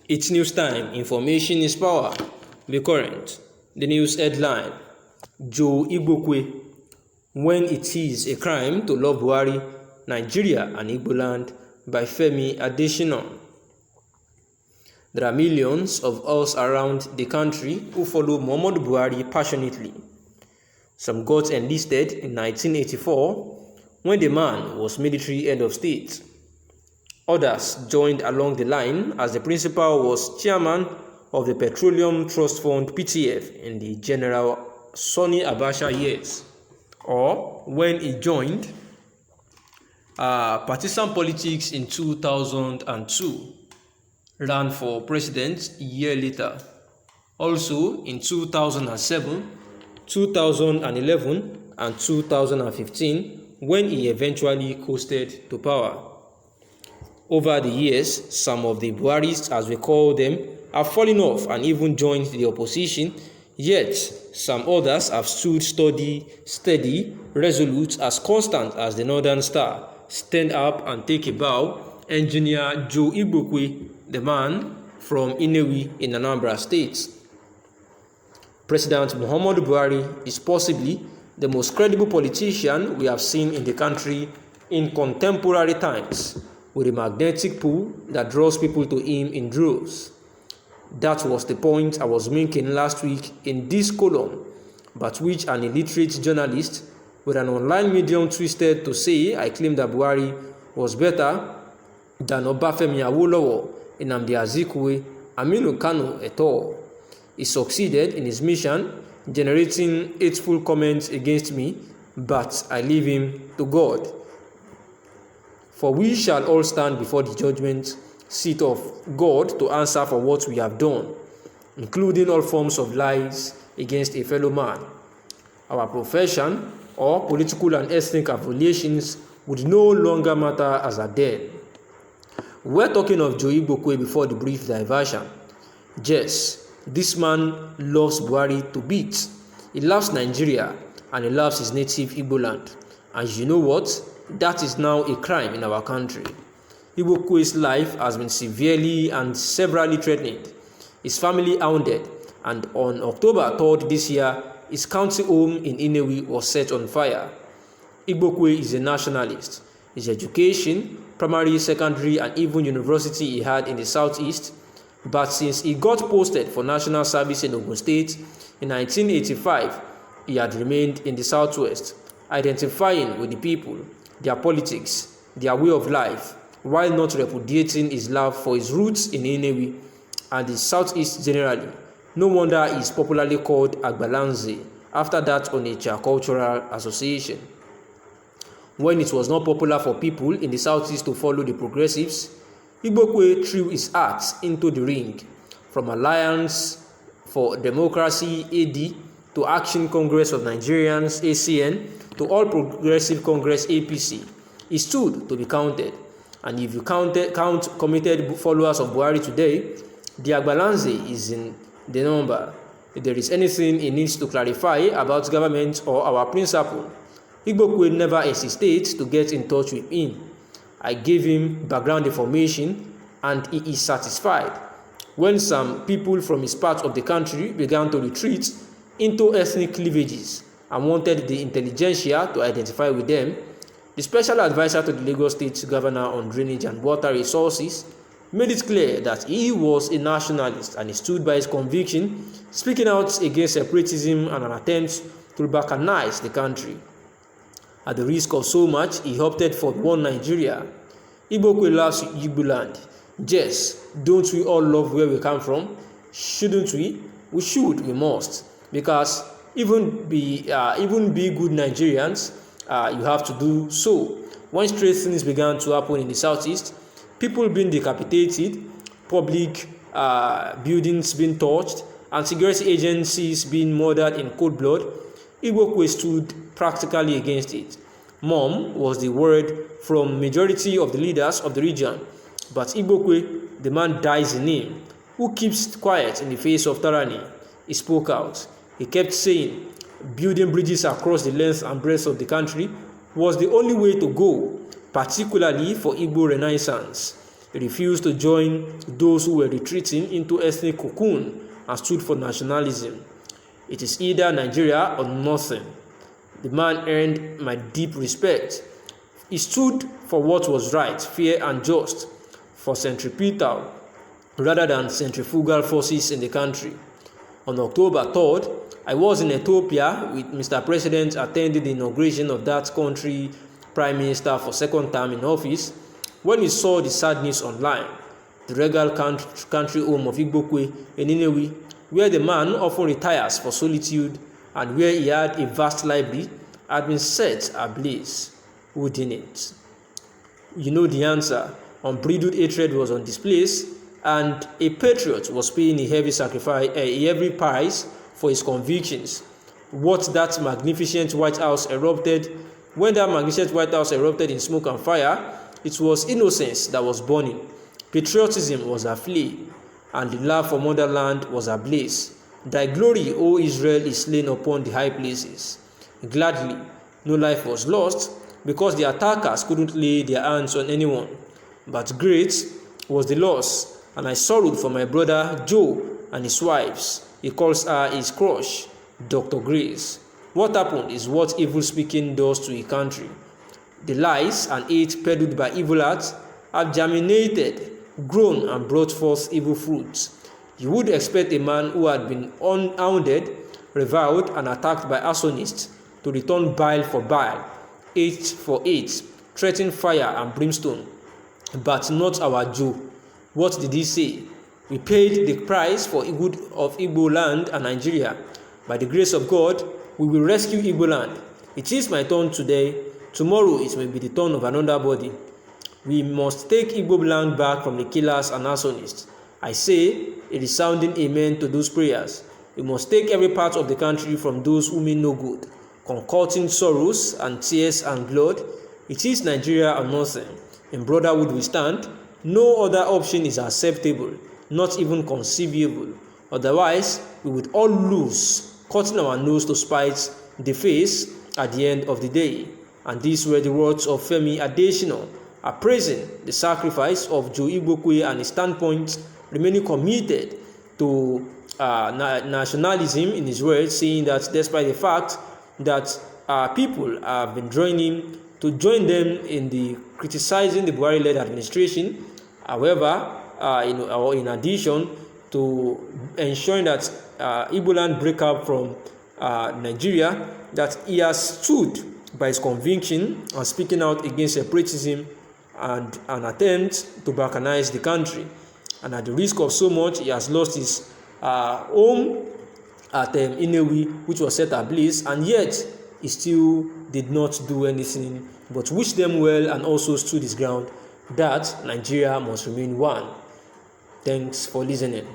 It's news time. Information is power. Be current. The news headline: Joe Igbokwe. When it is a crime to love Buhari, Nigeria and Igbo land, by Femi Adesina. There are millions of us around the country who follow Muhammadu Buhari passionately. Some got enlisted in 1984 when the man was military head of state. Others joined along the line as the principal was chairman of the Petroleum Trust Fund (PTF) in the General Sani Abacha years, or when he joined partisan politics in 2002, ran for president a year later. Also in 2007, 2011, and 2015, when he eventually coasted to power. Over the years, some of the Buharists, as we call them, have fallen off and even joined the opposition, yet some others have stood steady, resolute, as constant as the Northern Star. Stand up and take a bow. Engineer Joe Igbokwe, the man from Inewi in Anambra State. President Muhammadu Buhari is possibly the most credible politician we have seen in the country in contemporary times, with a magnetic pull that draws people to him in droves. That was the point I was making last week in this column, but which an illiterate journalist with an online medium twisted to say I claimed that Buhari was better than Obafemi Awolowo, Nnamdi Azikiwe, Aminu Kano et al. He succeeded in his mission, generating hateful comments against me, but I leave him to God. For we shall all stand before the judgment seat of God to answer for what we have done, including all forms of lies against a fellow man. Our profession or political and ethnic affiliations would no longer matter as at then. We're talking of Joe Igbokwe before the brief diversion. Yes, this man loves Buhari to bits. He loves Nigeria and he loves his native Igbo land. And you know what? That is now a crime in our country. Igbokwe's life has been severely and severally threatened. His family hounded, and on October 3rd this year, his county home in Inewi was set on fire. Igbokwe is a nationalist. His education, primary, secondary, and even university he had in the southeast, but since he got posted for national service in Ogun State in 1985, he had remained in the southwest, identifying with the people, their politics, their way of life, while not repudiating his love for his roots in Inewi and the southeast generally. No wonder he is popularly called Agbalanze, after that Onitsha Cultural Association. When it was not popular for people in the southeast to follow the progressives, Igbokwe threw his axe into the ring. From Alliance for Democracy (AD) to Action Congress of Nigerians (ACN) to All Progressive Congress (APC, he stood to be counted. And if you count committed followers of Buhari today, the Agbalanze is in the number. If there is anything he needs to clarify about government or our principle, Igbokwe never hesitates to get in touch with him. I gave him background information and he is satisfied. When some people from his part of the country began to retreat into ethnic cleavages and wanted the intelligentsia to identify with them, the special advisor to the Lagos State Governor on Drainage and Water Resources made it clear that he was a nationalist and he stood by his conviction, speaking out against separatism and an attempt to balkanize the country. At the risk of so much, he opted for one Nigeria. Igbokwe loves Igbo land. Yes, don't we all love where we come from? Shouldn't we? We should, we must. Because even be good Nigerians, you have to do so. When strange things began to happen in the southeast, people being decapitated, public buildings being torched, and security agencies being murdered in cold blood, Igbokwe stood practically against it. Mom was the word from majority of the leaders of the region, but Igbokwe, the man dies in him, who keeps quiet in the face of tyranny. He spoke out. He kept saying building bridges across the length and breadth of the country was the only way to go, particularly for Igbo Renaissance. He refused to join those who were retreating into ethnic cocoon and stood for nationalism. It is either Nigeria or nothing. The man earned my deep respect. He stood for what was right, fair, and just, for centripetal rather than centrifugal forces in the country. On October 3rd, I was in Ethiopia with Mr. President attending the inauguration of that country Prime Minister for second term in office when he saw the sad news online. The regal country home of Igbokwe in Nnewi, where the man often retires for solitude and where he had a vast library, had been set ablaze. Who didn't? You know the answer. Unbridled hatred was on display, and a patriot was paying a heavy price for his convictions. When that magnificent White House erupted in smoke and fire, it was innocence that was burning. Patriotism was aflame, and the love for motherland was ablaze. Thy glory, O Israel, is slain upon the high places. Gladly, no life was lost, because the attackers couldn't lay their hands on anyone. But great was the loss, and I sorrowed for my brother Joe and his wives. He calls her his crush, Dr. Grace. What happened is what evil speaking does to a country. The lies and hate peddled by evil hearts have germinated, grown, and brought forth evil fruits. You would expect a man who had been hounded, reviled, and attacked by arsonists to return bile for bile, hate for hate, threaten fire and brimstone. But not our Joe. What did he say? We paid the price for the good of Igbo land and Nigeria. By the grace of God, we will rescue Igbo land. It is my turn today. Tomorrow it may be the turn of another body. We must take Igbo land back from the killers and arsonists. I say a resounding amen to those prayers. We must take every part of the country from those who mean no good, concocting sorrows and tears and blood. It is Nigeria or nothing. In brotherhood we stand. No other option is acceptable, not even conceivable. Otherwise, we would all lose, cutting our nose to spite the face at the end of the day. And these were the words of Femi Adesina, appraising the sacrifice of Joe Igbokwe and his standpoint, remaining committed to nationalism in his words, saying that despite the fact that people have been joining to join them in the criticizing the Buhari-led administration, however, in addition to ensuring that Igbo land break up from Nigeria, that he has stood by his conviction and speaking out against separatism and an attempt to balkanize the country. And at the risk of so much, he has lost his home at Nnewi, which was set ablaze, and yet he still did not do anything but wish them well and also stood his ground that Nigeria must remain one. Thanks for listening.